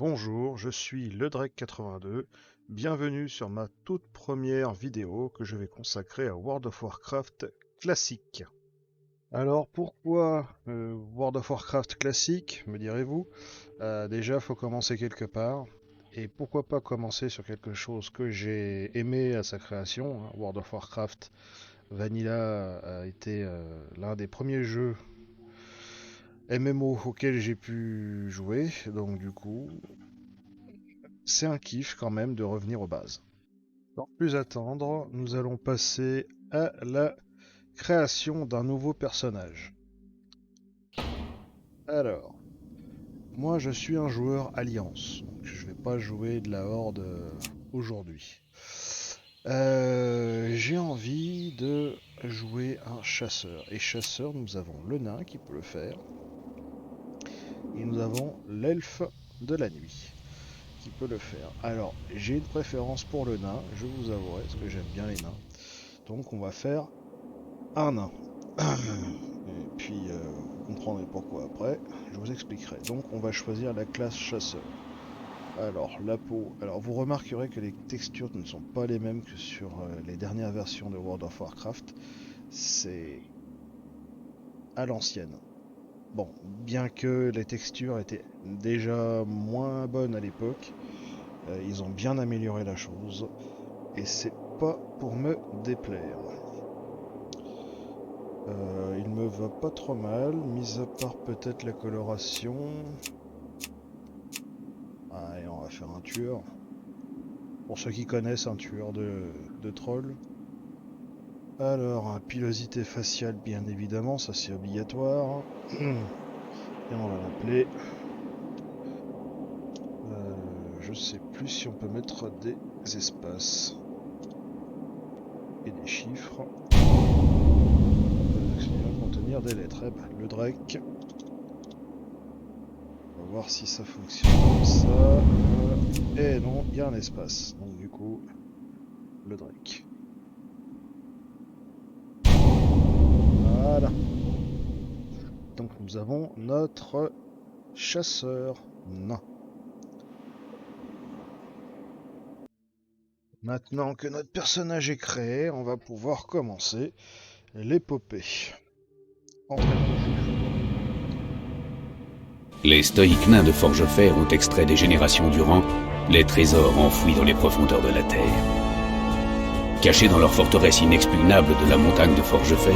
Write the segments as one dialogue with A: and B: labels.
A: Bonjour, je suis ledrek82, bienvenue sur ma toute première vidéo que je vais consacrer à World of Warcraft classique. Alors pourquoi World of Warcraft classique, me direz-vous? Déjà, faut commencer quelque part, et pourquoi pas commencer sur quelque chose que j'ai aimé à sa création, hein. World of Warcraft Vanilla a été l'un des premiers jeux MMO auxquels j'ai pu jouer, donc du coup, c'est un kiff quand même de revenir aux bases. Sans plus attendre, nous allons passer à la création d'un nouveau personnage. Alors, moi je suis un joueur Alliance, donc je vais pas jouer de la Horde aujourd'hui. J'ai envie de jouer un chasseur. Et chasseur, nous avons le nain qui peut le faire. Et nous avons l'elfe de la nuit qui peut le faire. Alors, j'ai une préférence pour le nain, je vous avouerai, parce que j'aime bien les nains. Donc on va faire un nain. Et puis vous comprendrez pourquoi après, je vous expliquerai. Donc on va choisir la classe chasseur. Alors la peau, alors vous remarquerez que les textures ne sont pas les mêmes que sur les dernières versions de World of Warcraft. C'est à l'ancienne. Bon, bien que les textures étaient déjà moins bonnes à l'époque, ils ont bien amélioré la chose. Et c'est pas pour me déplaire. Il me va pas trop mal, mis à part peut-être la coloration. Allez, on va faire un tueur. Pour ceux qui connaissent, un tueur de troll. Alors, pilosité faciale, bien évidemment, ça c'est obligatoire. Et on va l'appeler. Je sais plus si on peut mettre des espaces et des chiffres. Contenir des lettres. Eh ben, le Drake. On va voir si ça fonctionne comme ça. Et non, il y a un espace. Donc du coup, le Drake. Voilà. Donc nous avons notre chasseur nain. Maintenant que notre personnage est créé, on va pouvoir commencer l'épopée.
B: Les stoïques nains de Forgefer ont extrait des générations durant les trésors enfouis dans les profondeurs de la terre. Cachés dans leur forteresse inexpugnable de la montagne de Forgefer,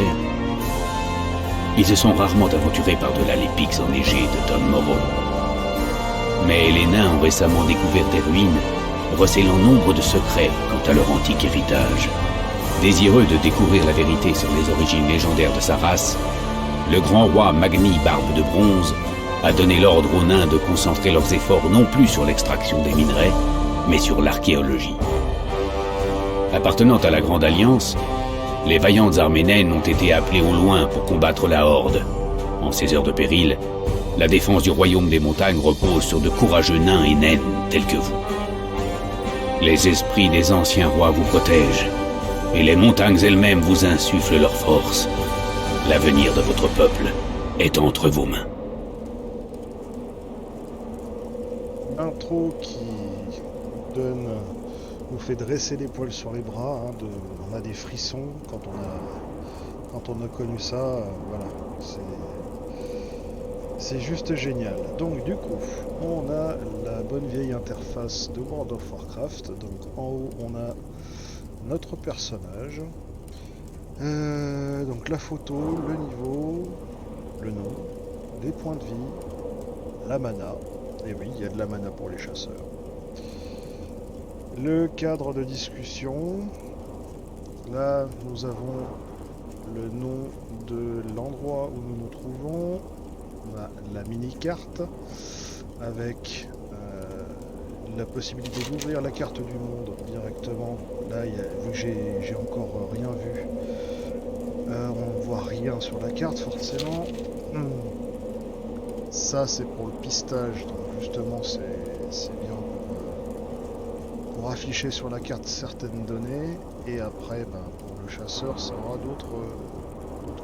B: ils se sont rarement aventurés par-delà les pics enneigés de Dun Morogh. Mais les nains ont récemment découvert des ruines, recélant nombre de secrets quant à leur antique héritage. Désireux de découvrir la vérité sur les origines légendaires de sa race, le grand roi Magni Barbe de Bronze a donné l'ordre aux nains de concentrer leurs efforts non plus sur l'extraction des minerais, mais sur l'archéologie. Appartenant à la Grande Alliance, les vaillantes armées naines ont été appelées au loin pour combattre la Horde. En ces heures de péril, la défense du royaume des montagnes repose sur de courageux nains et naines tels que vous. Les esprits des anciens rois vous protègent, et les montagnes elles-mêmes vous insufflent leur force. L'avenir de votre peuple est entre vos mains.
A: Intro qui donne, nous fait dresser les poils sur les bras, hein, on a des frissons quand on a connu ça, voilà, c'est juste génial. Donc du coup, on a la bonne vieille interface de World of Warcraft, donc en haut on a notre personnage, donc la photo, le niveau, le nom, les points de vie, la mana. Et oui, il y a de la mana pour les chasseurs. Le cadre de discussion. Là, nous avons le nom de l'endroit où nous nous trouvons. On a la mini-carte avec la possibilité d'ouvrir la carte du monde directement. Là, vu que j'ai encore rien vu, on ne voit rien sur la carte forcément. Ça, c'est pour le pistage, donc justement, c'est bien pour afficher sur la carte certaines données, et après, pour le chasseur, ça aura d'autres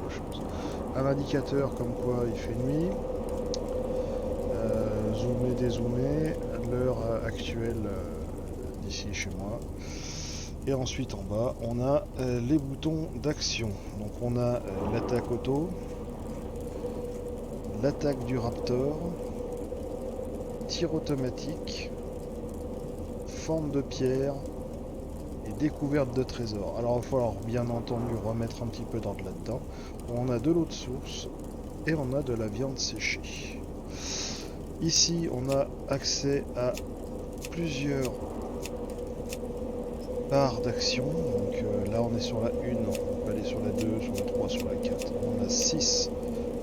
A: choses. Un indicateur comme quoi il fait nuit, zoomer, dézoomer, l'heure actuelle d'ici chez moi. Et ensuite en bas, on a les boutons d'action. Donc on a l'attaque auto, l'attaque du Raptor, tir automatique, forme de pierre et découverte de trésors. Alors il va falloir bien entendu remettre un petit peu d'ordre là-dedans. On a de l'eau de source et on a de la viande séchée. Ici on a accès à plusieurs barres d'action. Donc là on est sur la 1, on peut aller sur la 2, sur la 3, sur la 4. On a 6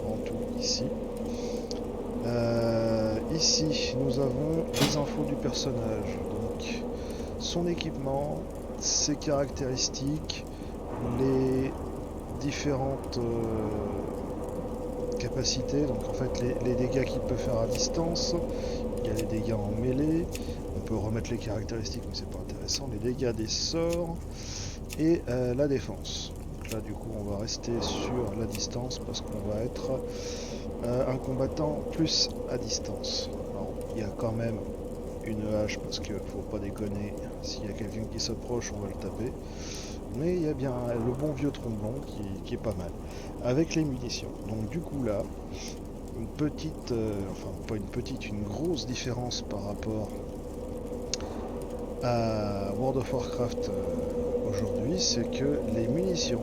A: en tout ici. Ici nous avons les infos du personnage. Donc son équipement, ses caractéristiques, les différentes capacités, donc en fait les dégâts qu'il peut faire à distance, il y a les dégâts en mêlée, on peut remettre les caractéristiques mais c'est pas intéressant, les dégâts des sorts et la défense. Donc là du coup on va rester sur la distance parce qu'on va être un combattant plus à distance. Alors, il y a quand même une hache parce qu'il faut pas déconner, s'il y a quelqu'un qui s'approche on va le taper, mais il y a bien le bon vieux tromblon qui est pas mal avec les munitions. Donc du coup là une petite enfin pas une petite, une grosse différence par rapport à World of Warcraft aujourd'hui, c'est que les munitions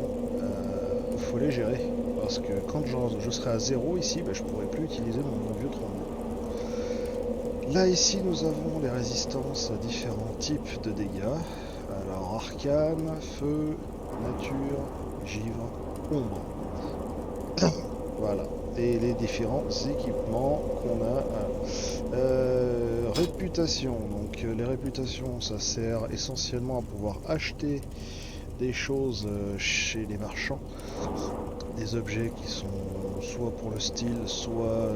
A: faut les gérer parce que quand je serai à 0 ici, je pourrai plus utiliser mon vieux tromblon. Là ici nous avons les résistances à différents types de dégâts. Alors arcane, feu, nature, givre, ombre. Voilà. Et les différents équipements qu'on a. Réputation. Donc les réputations ça sert essentiellement à pouvoir acheter des choses chez les marchands. Des objets qui sont soit pour le style, soit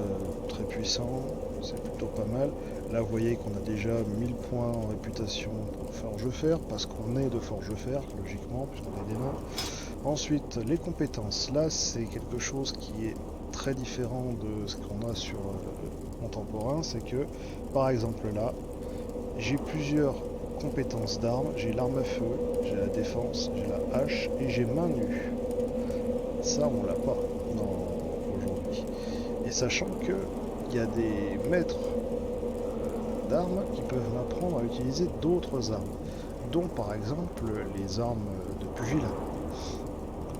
A: très puissants, c'est plutôt pas mal. Là vous voyez qu'on a déjà 1000 points en réputation pour Forge-Fer, parce qu'on est de Forge-Fer, logiquement, puisqu'on est des nains. Ensuite, les compétences, là c'est quelque chose qui est très différent de ce qu'on a sur contemporain, c'est que, par exemple là, j'ai plusieurs compétences d'armes, j'ai l'arme à feu, j'ai la défense, j'ai la hache et j'ai main nue. Ça on l'a pas aujourd'hui. Et sachant que il y a des maîtres d'armes qui peuvent m'apprendre à utiliser d'autres armes, dont par exemple les armes de pugilat.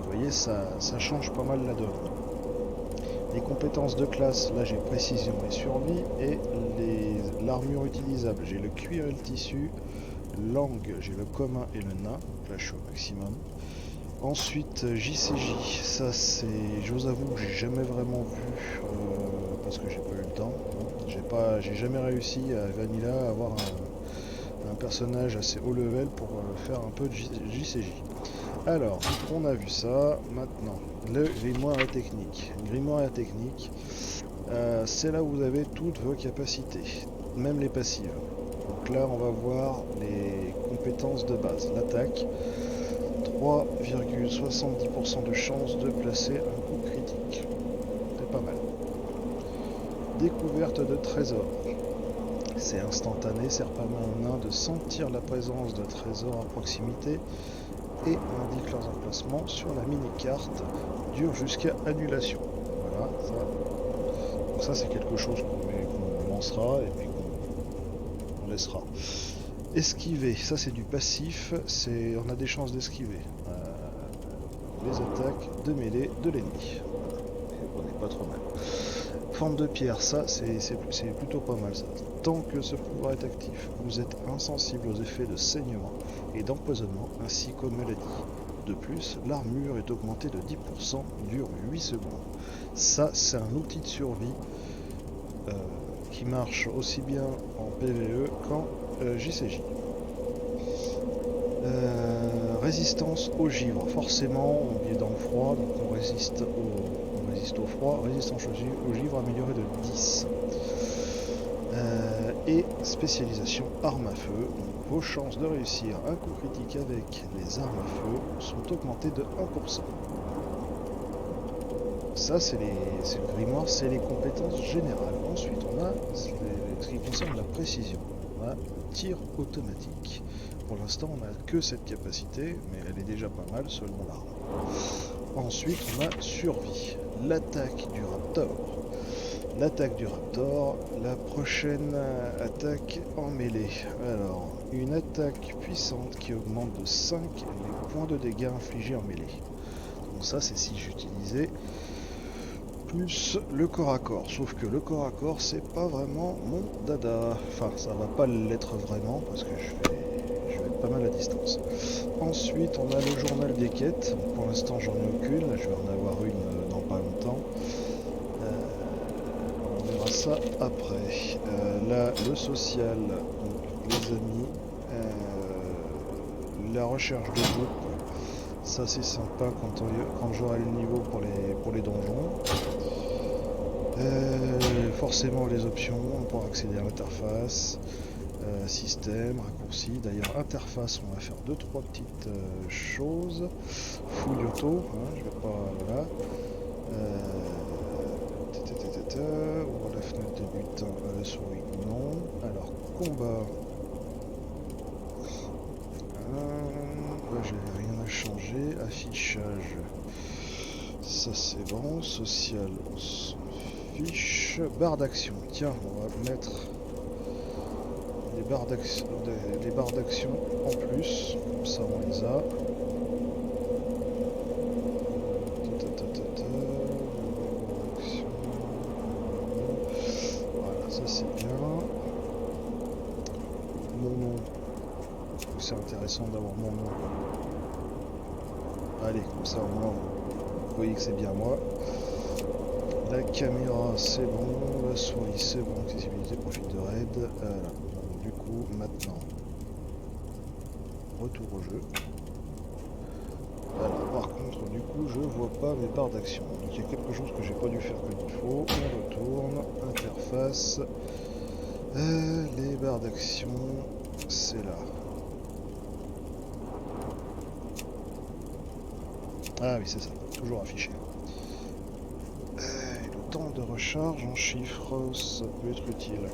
A: Vous voyez, ça change pas mal la donne. Les compétences de classe, là j'ai précision et survie, et l'armure utilisable, j'ai le cuir et le tissu, langue, j'ai le commun et le nain, donc là je suis au maximum. Ensuite JCJ, ça c'est, je vous avoue que j'ai jamais vraiment vu parce que j'ai pas eu le temps. J'ai jamais réussi à Vanilla à avoir un personnage assez haut level pour faire un peu de JCJ. Alors, on a vu ça, maintenant le grimoire et technique. Le grimoire et technique, c'est là où vous avez toutes vos capacités, même les passives. Donc là on va voir les compétences de base, l'attaque. 3,70% de chance de placer un coup critique. C'est pas mal. Découverte de trésors. C'est instantané, ça permet aux nains de sentir la présence de trésors à proximité et indique leurs emplacements sur la mini-carte, dure jusqu'à annulation. Voilà, ça. Donc ça c'est quelque chose qu'on lancera et puis qu'on laissera. Esquiver, ça c'est du passif, on a des chances d'esquiver les attaques de mêlée de l'ennemi. On n'est pas trop mal. Forme de pierre, ça c'est plutôt pas mal ça. Tant que ce pouvoir est actif, vous êtes insensible aux effets de saignement et d'empoisonnement ainsi qu'aux maladies. De plus, l'armure est augmentée de 10%, dure 8 secondes. Ça c'est un outil de survie qui marche aussi bien en PvE qu'en JCJ. Résistance au givre. Forcément, on est dans le froid, donc on résiste au froid. Résistance au givre améliorée de 10. Et spécialisation arme à feu. Donc, vos chances de réussir un coup critique avec les armes à feu sont augmentées de 1%. Ça, c'est le grimoire, c'est les compétences générales. Ensuite, on a ce qui concerne la précision. on a le tir automatique. Pour l'instant, on n'a que cette capacité, mais elle est déjà pas mal selon l'arme. Ensuite, on a survie, l'attaque du raptor. L'attaque du raptor, la prochaine attaque en mêlée. Alors, une attaque puissante qui augmente de 5 les points de dégâts infligés en mêlée. Donc ça, c'est si j'utilisais plus le corps à corps. Sauf que le corps à corps, c'est pas vraiment mon dada. Enfin, ça va pas l'être vraiment parce que je vais être pas mal à distance. Ensuite, on a le journal des quêtes. Pour l'instant, j'en ai aucune. Je vais en avoir une dans pas longtemps. On verra ça après. Là, le social, donc les amis, la recherche de groupe. Ça c'est sympa quand j'aurai le niveau pour les donjons. Forcément les options pour accéder à l'interface, système, raccourci. D'ailleurs interface, on va faire 2-3 petites choses. Fouille auto, hein, je vais pas voilà. Ouvre la fenêtre de butin à la souris, non. Alors combat. Là j'ai rien à changer. Affichage, ça c'est bon. Social, on s'en fiche. Barre d'action, tiens, on va mettre les barres d'action en plus, comme ça on les a. Voilà, ça c'est bien. Mon nom, c'est intéressant d'avoir mon nom. Allez, comme ça au moins vous voyez que c'est bien moi. La caméra c'est bon, la souris c'est bon, accessibilité, profil de raid. Voilà. Donc, du coup maintenant, retour au jeu. Voilà, par contre du coup je vois pas mes barres d'action. Donc il y a quelque chose que j'ai pas dû faire comme il faut. On retourne, interface. Les barres d'action, c'est là. Ah oui, c'est ça, toujours affiché. Le temps de recharge en chiffres, ça peut être utile.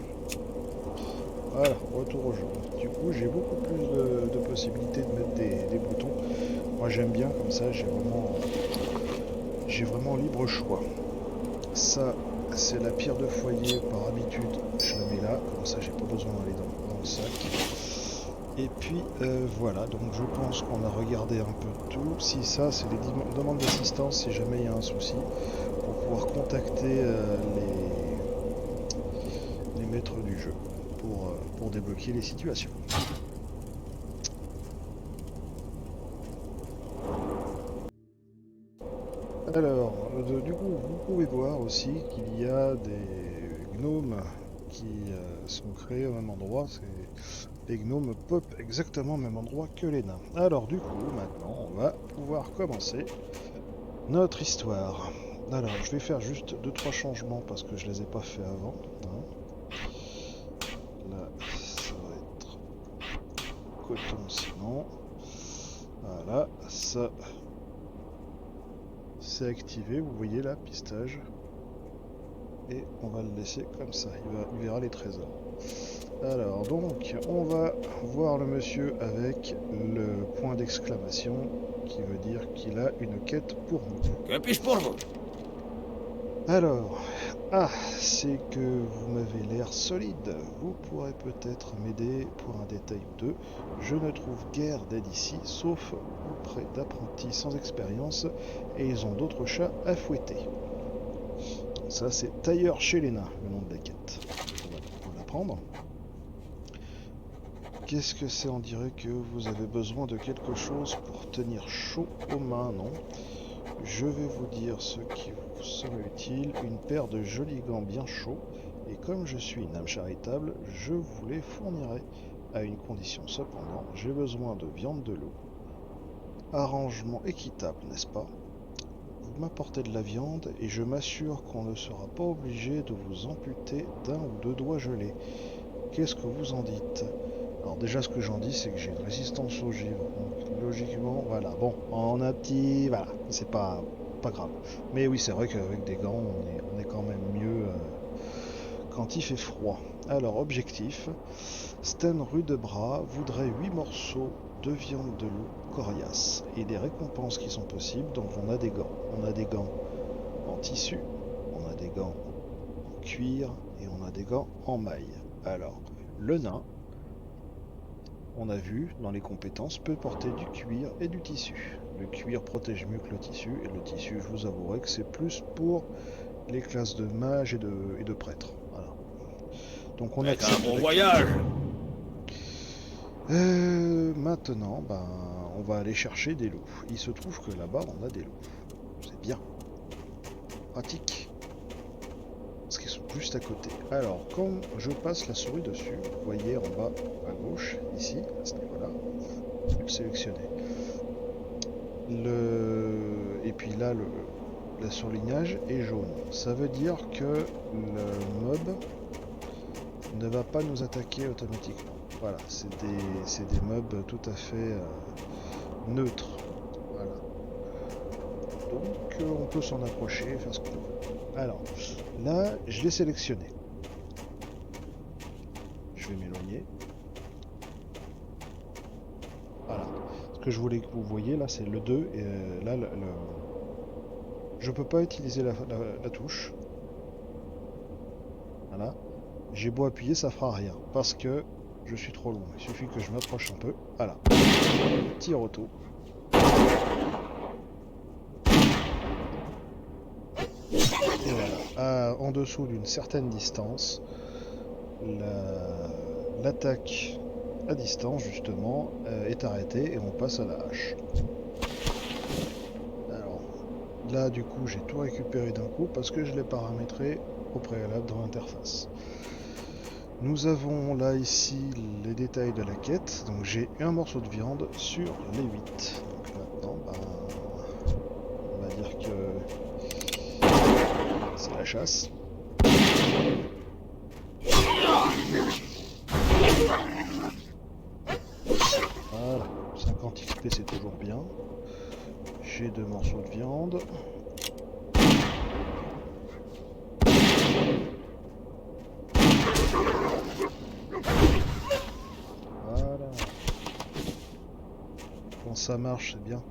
A: Voilà, retour au jeu. Du coup, j'ai beaucoup plus de possibilités de mettre des boutons. Moi, j'aime bien comme ça, j'ai vraiment libre choix. Ça, c'est la pierre de foyer par habitude. Je la mets là, comme ça, j'ai pas besoin d'aller dans le sac. Et puis voilà, donc je pense qu'on a regardé un peu tout. Si ça, c'est les demandes d'assistance si jamais il y a un souci, pour pouvoir contacter les maîtres du jeu pour débloquer les situations. Alors, du coup, vous pouvez voir aussi qu'il y a des gnomes qui sont créés au même endroit. Les gnomes pop exactement au même endroit que les nains. Alors du coup, maintenant, on va pouvoir commencer notre histoire. Alors, je vais faire juste 2-3 changements parce que je les ai pas fait avant. Hein. Là, ça va être coton ciment. Voilà, ça c'est activé, vous voyez là, pistage. Et on va le laisser comme ça, il verra les trésors. Alors donc, on va voir le monsieur avec le point d'exclamation qui veut dire qu'il a une quête pour nous.
B: Que puis-je pour vous?
A: Alors, c'est que vous m'avez l'air solide. Vous pourrez peut-être m'aider pour un détail ou deux. Je ne trouve guère d'aide ici, sauf auprès d'apprentis sans expérience, et ils ont d'autres chats à fouetter. Ça, c'est Tailleur chez les nains, le nom de la quête. On va l'apprendre. Qu'est-ce que c'est? On dirait que vous avez besoin de quelque chose pour tenir chaud aux mains, non? Je vais vous dire ce qui vous sera utile, une paire de jolis gants bien chauds, et comme je suis une âme charitable, je vous les fournirai, à une condition cependant, j'ai besoin de viande de loup. Arrangement équitable, n'est-ce pas? Vous m'apportez de la viande, et je m'assure qu'on ne sera pas obligé de vous amputer d'un ou deux doigts gelés. Qu'est-ce que vous en dites? Alors déjà ce que j'en dis c'est que j'ai une résistance au givre, donc logiquement voilà, bon, on a un petit, voilà, c'est pas grave. Mais oui c'est vrai qu'avec des gants on est quand même mieux quand il fait froid. Alors, objectif, Sten Rudebras voudrait 8 morceaux de viande de loup coriace et des récompenses qui sont possibles. Donc on a des gants. On a des gants en tissu, on a des gants en cuir et on a des gants en maille. Alors, le nain, on a vu dans les compétences, peut porter du cuir et du tissu. Le cuir protège mieux que le tissu, et le tissu, je vous avouerai que c'est plus pour les classes de mages et de prêtres. Voilà. Donc on accepte
C: un bon voyage.
A: Maintenant, on va aller chercher des loups. Il se trouve que là-bas, on a des loups. C'est bien. Pratique. Parce qu'ils sont juste à côté. Alors, quand je passe la souris dessus, vous voyez en bas à gauche, ici, à ce niveau-là, je vais le sélectionner. Et puis là, le surlignage est jaune. Ça veut dire que le mob ne va pas nous attaquer automatiquement. Voilà, c'est des mobs tout à fait neutres. Voilà. Donc on peut s'en approcher et faire ce qu'on veut. Alors, là, je l'ai sélectionné. Je vais m'éloigner. Voilà. Ce que je voulais que vous voyez là, c'est le 2. Et là, je peux pas utiliser la touche. Voilà. J'ai beau appuyer, ça fera rien. Parce que je suis trop loin. Il suffit que je m'approche un peu. Voilà. Tir auto. Et voilà. En dessous d'une certaine distance, l'attaque à distance justement est arrêtée et on passe à la hache. Alors là du coup j'ai tout récupéré d'un coup parce que je l'ai paramétré au préalable dans l'interface. Nous avons là ici les détails de la quête. Donc j'ai un morceau de viande sur les 8. Donc maintenant on va dire que c'est la chasse. Voilà, 50 XP c'est toujours bien. J'ai 2 morceaux de viande. Voilà. Quand ça marche, c'est bien.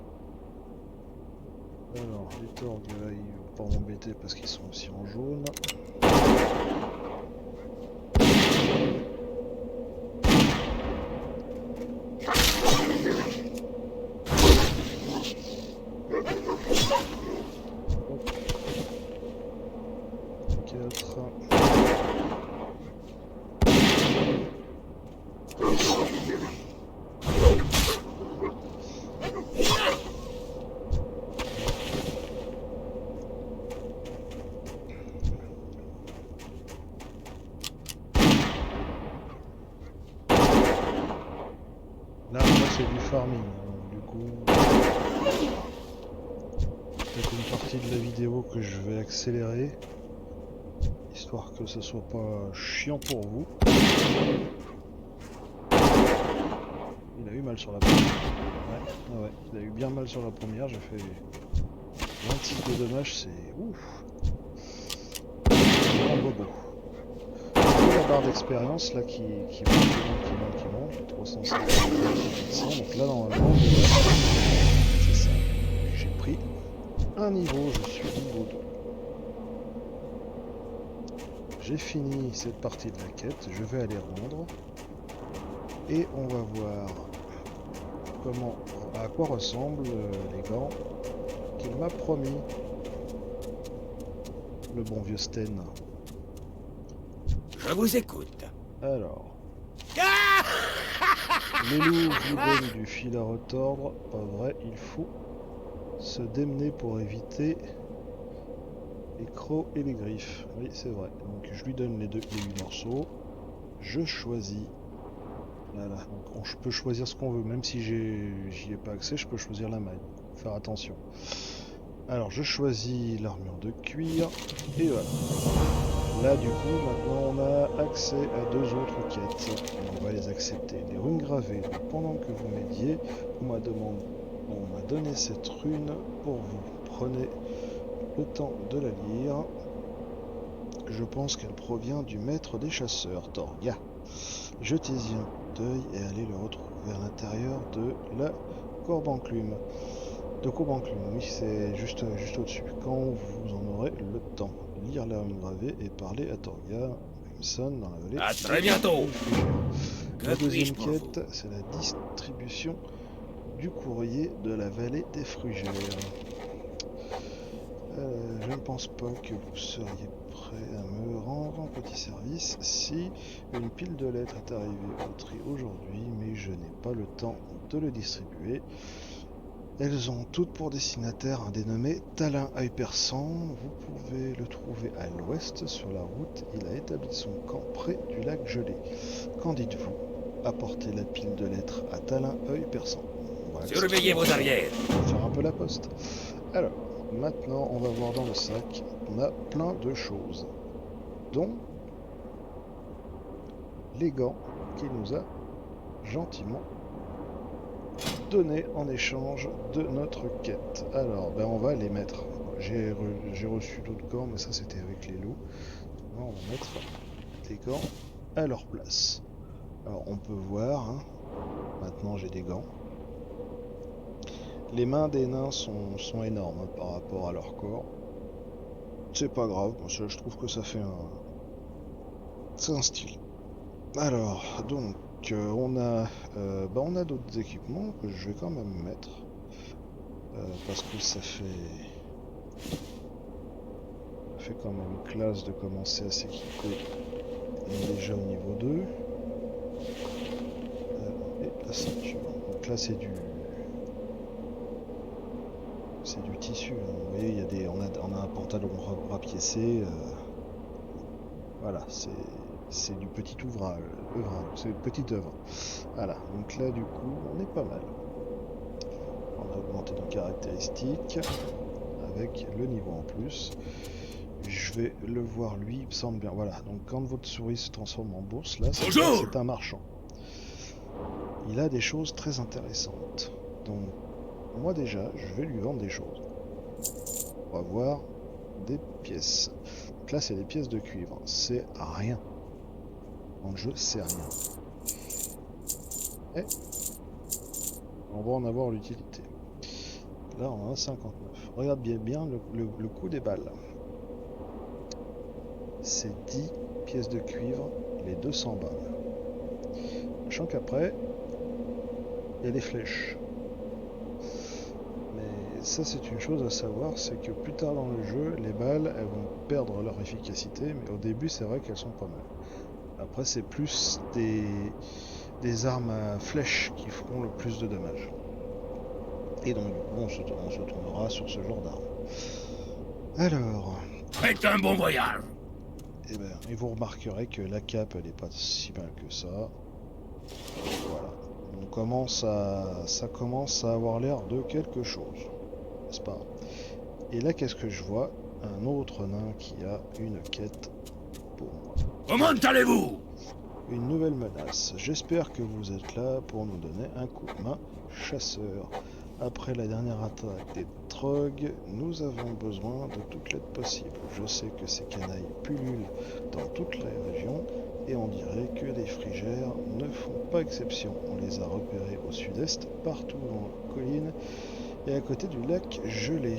A: Alors, les torgues là, ils vont pas m'embêter parce qu'ils sont aussi en jaune. Là, c'est du farming, donc du coup, peut-être une partie de la vidéo que je vais accélérer, histoire que ce soit pas chiant pour vous. Il a eu mal sur la première. Ouais, il a eu bien mal sur la première, j'ai fait 26 de dommages, c'est ouf. Un bobo. La barre d'expérience là qui monte, 350, 400, donc là normalement c'est ça. J'ai pris un niveau, je suis niveau 2. J'ai fini cette partie de la quête, je vais aller rendre et on va voir à quoi ressemblent les gants qu'il m'a promis, le bon vieux Sten.
C: Je vous écoute.
A: Alors, les loups vous donnent du fil à retordre, pas vrai, il faut se démener pour éviter les crocs et les griffes. Oui, c'est vrai. Donc je lui donne les 8 morceaux, je choisis. Voilà, donc je peux choisir ce qu'on veut, même si j'y ai pas accès, je peux choisir la maille. Faut faire attention. Alors je choisis l'armure de cuir, et voilà. Là du coup maintenant on a accès à 2 autres quêtes, et on va les accepter. Les runes gravées. Donc, pendant que vous m'aidiez, on m'a donné cette rune pour vous. Prenez le temps de la lire. je pense qu'elle provient du maître des chasseurs, Torga. Jetez-y un coup d'œil et allez le retrouver à l'intérieur de la Courbenclume. De Courbenclume, oui, c'est juste au-dessus. Quand vous en aurez le temps, lire l'arme gravée et parler à Torga Crimson dans la vallée.
C: À très bientôt.
A: La deuxième quête, c'est la distribution du courrier de la vallée des Frugères. Je ne pense pas que vous seriez prêt à me rendre un petit service si une pile de lettres est arrivée au tri aujourd'hui, mais je n'ai pas le temps de le distribuer. Elles ont toutes pour destinataire un dénommé Talin Œil Perçant. Vous pouvez le trouver à l'ouest sur la route. Il a établi son camp près du lac gelé. Qu'en dites-vous? Apportez la pile de lettres à Talin Œil Perçant. Voilà,
C: Surveillez vos arrières.
A: on va faire un peu la poste. Alors, maintenant on va voir dans le sac. On a plein de choses, dont les gants qu'il nous a gentiment donné en échange de notre quête. Alors, ben on va les mettre. J'ai reçu d'autres gants, mais ça c'était avec les loups. On va mettre les gants à leur place. Alors, on peut voir, hein, maintenant j'ai des gants. Les mains des nains sont énormes hein, par rapport à leur corps. C'est pas grave, je trouve que ça fait c'est un style. Alors, donc, on a d'autres équipements que je vais quand même mettre. Parce que ça fait quand même classe de commencer à s'équiper. On est déjà au niveau 2. Et la ceinture. Donc là c'est du tissu. Hein. Vous voyez, il y a on a un pantalon rapiécé. Voilà, c'est du petit ouvrage, c'est une petite œuvre. Voilà, donc là du coup on est pas mal. On a augmenté nos caractéristiques avec le niveau en plus. Je vais le voir lui, il me semble bien. Voilà, donc quand votre souris se transforme en bourse, là c'est un marchand. Il a des choses très intéressantes. Donc moi déjà, je vais lui vendre des choses. On va voir des pièces. Donc là c'est des pièces de cuivre, c'est rien. Dans le jeu, c'est rien. Et on va en avoir l'utilité. Là, on en a 59. Regarde bien le coût des balles. C'est 10 pièces de cuivre, les 200 balles. Sachant qu'après, il y a des flèches. Mais ça, c'est une chose à savoir, c'est que plus tard dans le jeu, les balles, elles vont perdre leur efficacité, mais au début, c'est vrai qu'elles sont pas mal. Après, c'est plus des armes à flèches qui feront le plus de dommages. Et donc, on se tournera sur ce genre d'armes. Alors...
C: Faites un bon voyage.
A: Et vous remarquerez que la cape, elle n'est pas si mal que ça. Voilà. Ça commence à avoir l'air de quelque chose. N'est-ce pas? Et là, qu'est-ce que je vois? Un autre nain qui a une quête pour moi.
C: Comment allez-vous?
A: Une nouvelle menace. J'espère que vous êtes là pour nous donner un coup de main, chasseur. Après la dernière attaque des Trogs, nous avons besoin de toute l'aide possible. Je sais que ces canailles pullulent dans toute la région et on dirait que les frigères ne font pas exception. On les a repérés au sud-est, partout dans la colline et à côté du lac gelé.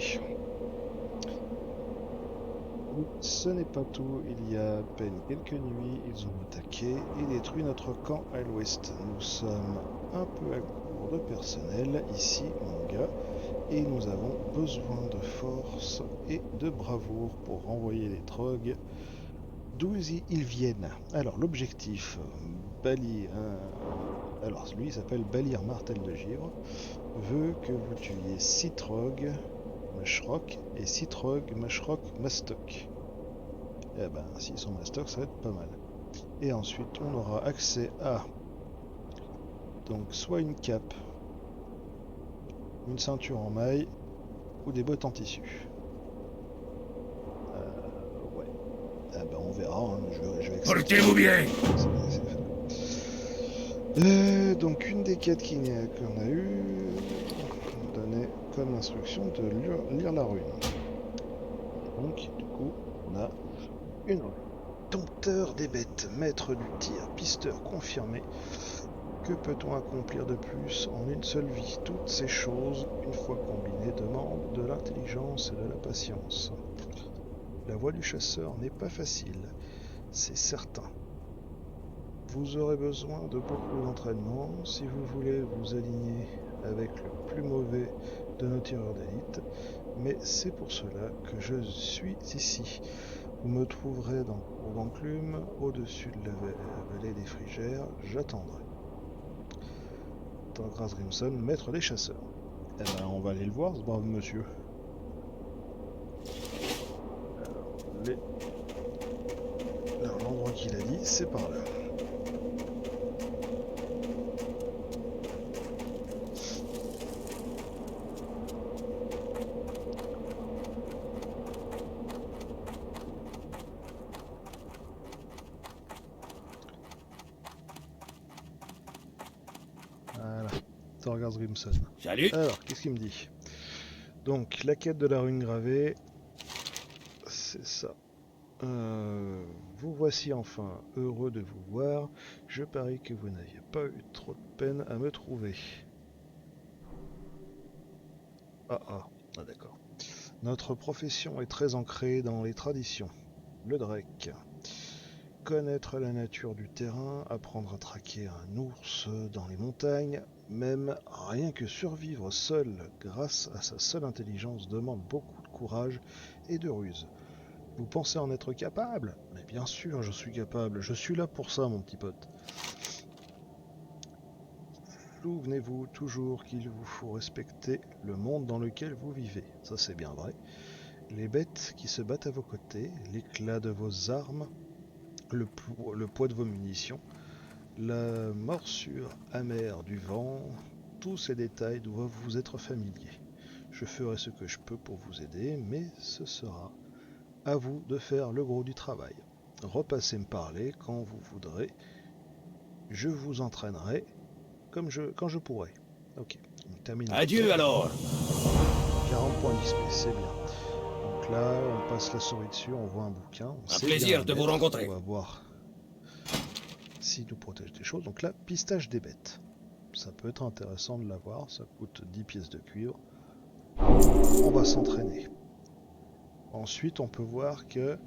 A: Ce n'est pas tout, il y a à peine quelques nuits, ils ont attaqué et détruit notre camp à l'ouest. Nous sommes un peu à court de personnel ici, mon gars, et nous avons besoin de force et de bravoure pour renvoyer les Trogs d'où ils viennent. Alors l'objectif, alors lui il s'appelle Balir Martel de Givre, veut que vous tuiez 6 Trogs Mashrock et 6 Trogs Mashrock Mastoc. Et ben s'ils sont Mastoc, ça va être pas mal. Et ensuite on aura accès à donc soit une cape, une ceinture en maille ou des bottes en tissu. Ouais. Ah ben on verra, hein. je vais
C: Portez-vous bien.
A: Donc une des quêtes qu'on a eu donnait comme instruction de lire la rune. Donc du coup on a une rune. Dompteur des bêtes, maître du tir, pisteur confirmé. Que peut-on accomplir de plus en une seule vie? Toutes ces choses, une fois combinées, demandent de l'intelligence et de la patience. La voie du chasseur n'est pas facile, c'est certain. Vous aurez besoin de beaucoup d'entraînement si vous voulez vous aligner avec le plus mauvais de nos tireurs d'élite, mais c'est pour cela que je suis ici. Vous me trouverez au d'enclume, au-dessus de la vallée des Frigères, j'attendrai. Thorgras Grimson, maître des chasseurs. Eh ben, on va aller le voir, ce brave monsieur. Alors, l'endroit qu'il a dit, c'est par là. Voilà, Thorgras Grimson.
C: Salut.
A: Alors, qu'est-ce qu'il me dit? Donc, la quête de la rune gravée, c'est ça. Vous voici enfin, heureux de vous voir. Je parie que vous n'aviez pas eu trop de peine à me trouver. Ah, d'accord. Notre profession est très ancrée dans les traditions. Le Drek. Connaître la nature du terrain, apprendre à traquer un ours dans les montagnes, même rien que survivre seul grâce à sa seule intelligence demande beaucoup de courage et de ruse. Vous pensez en être capable? Mais bien sûr, je suis capable. Je suis là pour ça, mon petit pote. Souvenez-vous toujours qu'il vous faut respecter le monde dans lequel vous vivez. Ça, c'est bien vrai. Les bêtes qui se battent à vos côtés, l'éclat de vos armes, le poids de vos munitions, la morsure amère du vent, tous ces détails doivent vous être familiers. Je ferai ce que je peux pour vous aider, mais ce sera à vous de faire le gros du travail. Repassez me parler quand vous voudrez. Je vous entraînerai quand je pourrai. Ok, on termine.
C: Adieu alors.
A: 40 points d'XP, c'est bien. Donc là, on passe la souris dessus, on voit un bouquin.
C: Un plaisir de vous rencontrer.
A: On va voir s'il nous protège des choses. Donc là, pistage des bêtes. Ça peut être intéressant de l'avoir, ça coûte 10 pièces de cuivre. On va s'entraîner. Ensuite, on peut voir que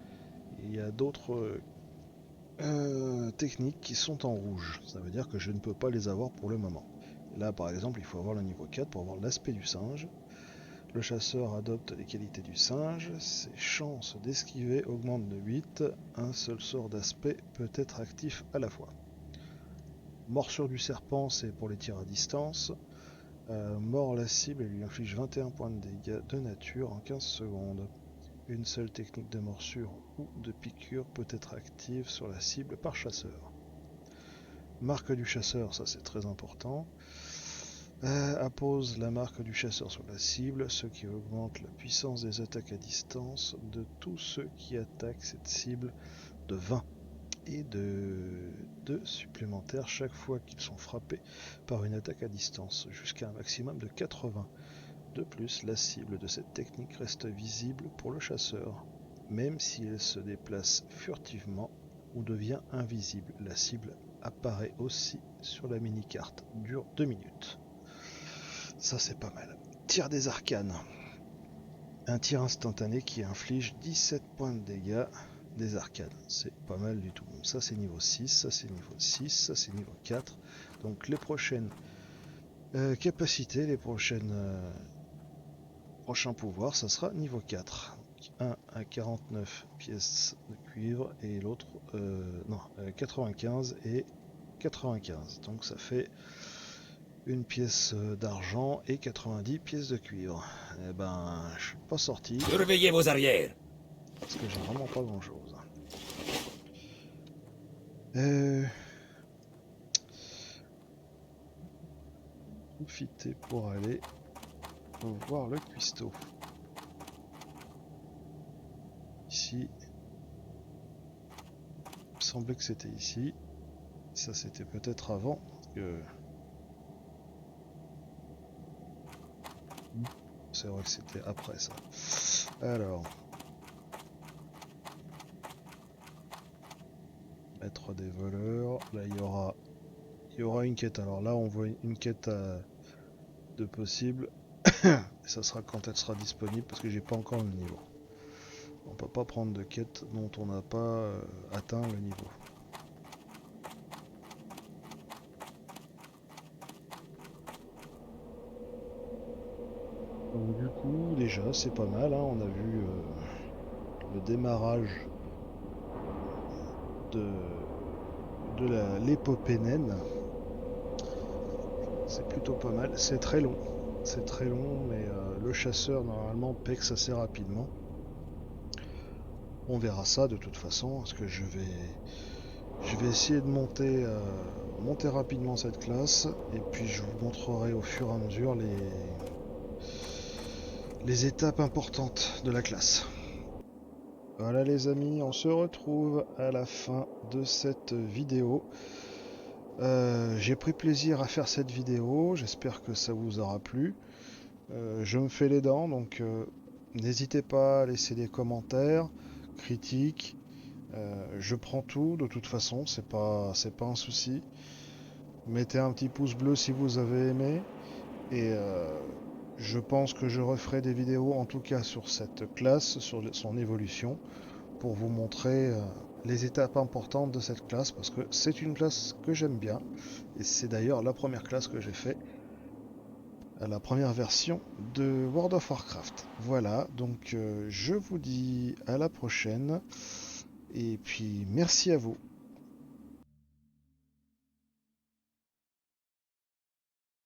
A: il y a d'autres techniques qui sont en rouge. Ça veut dire que je ne peux pas les avoir pour le moment. Là, par exemple, il faut avoir le niveau 4 pour avoir l'aspect du singe. Le chasseur adopte les qualités du singe. Ses chances d'esquiver augmentent de 8. Un seul sort d'aspect peut être actif à la fois. Morsure du serpent, c'est pour les tirs à distance. Mord la cible et lui inflige 21 points de dégâts de nature en 15 secondes. Une seule technique de morsure ou de piqûre peut être active sur la cible par chasseur. Marque du chasseur, ça c'est très important. Appose la marque du chasseur sur la cible, ce qui augmente la puissance des attaques à distance de tous ceux qui attaquent cette cible de 20 et de 2 supplémentaires chaque fois qu'ils sont frappés par une attaque à distance, jusqu'à un maximum de 80. De plus, la cible de cette technique reste visible pour le chasseur, même si elle se déplace furtivement ou devient invisible. La cible apparaît aussi sur la mini-carte, dure 2 minutes. Ça c'est pas mal. Tir des arcanes. Un tir instantané qui inflige 17 points de dégâts des arcanes. C'est pas mal du tout. Donc ça c'est niveau 6, ça c'est niveau 6, ça c'est niveau 4. Donc les prochaines capacités, les prochains pouvoirs, ça sera niveau 4. Donc, un à 49 pièces de cuivre et l'autre 95 et 95. Donc ça fait une pièce d'argent et 90 pièces de cuivre. Eh ben, je suis pas sorti.
C: Surveillez vos arrières.
A: Parce que j'ai vraiment pas grand chose. Profiter pour aller voir le cuistot. Ici. Il me semblait que c'était ici. Ça c'était peut-être avant. Que... C'est vrai que c'était après ça. Alors. Maître des voleurs. Là, il y aura une quête. Alors là, on voit une quête de possible. Et ça sera quand elle sera disponible parce que j'ai pas encore le niveau. On peut pas prendre de quête dont on n'a pas atteint le niveau. Donc du coup, déjà, c'est pas mal. Hein. On a vu le démarrage de l'épopée naine. C'est plutôt pas mal. C'est très long. C'est très long, mais le chasseur normalement pexe assez rapidement. On verra ça de toute façon, parce que je vais essayer de monter rapidement cette classe, et puis je vous montrerai au fur et à mesure les étapes importantes de la classe. Voilà les amis, on se retrouve à la fin de cette vidéo. J'ai pris plaisir à faire cette vidéo, j'espère que ça vous aura plu. Je me fais les dents, donc n'hésitez pas à laisser des commentaires, critiques. Je prends tout de toute façon, c'est pas un souci. Mettez un petit pouce bleu si vous avez aimé. Et je pense que je referai des vidéos en tout cas sur cette classe, sur son évolution, pour vous montrer les étapes importantes de cette classe, parce que c'est une classe que j'aime bien. Et c'est d'ailleurs la première classe que j'ai fait à la première version de World of Warcraft. Voilà, donc je vous dis à la prochaine. Et puis merci à vous.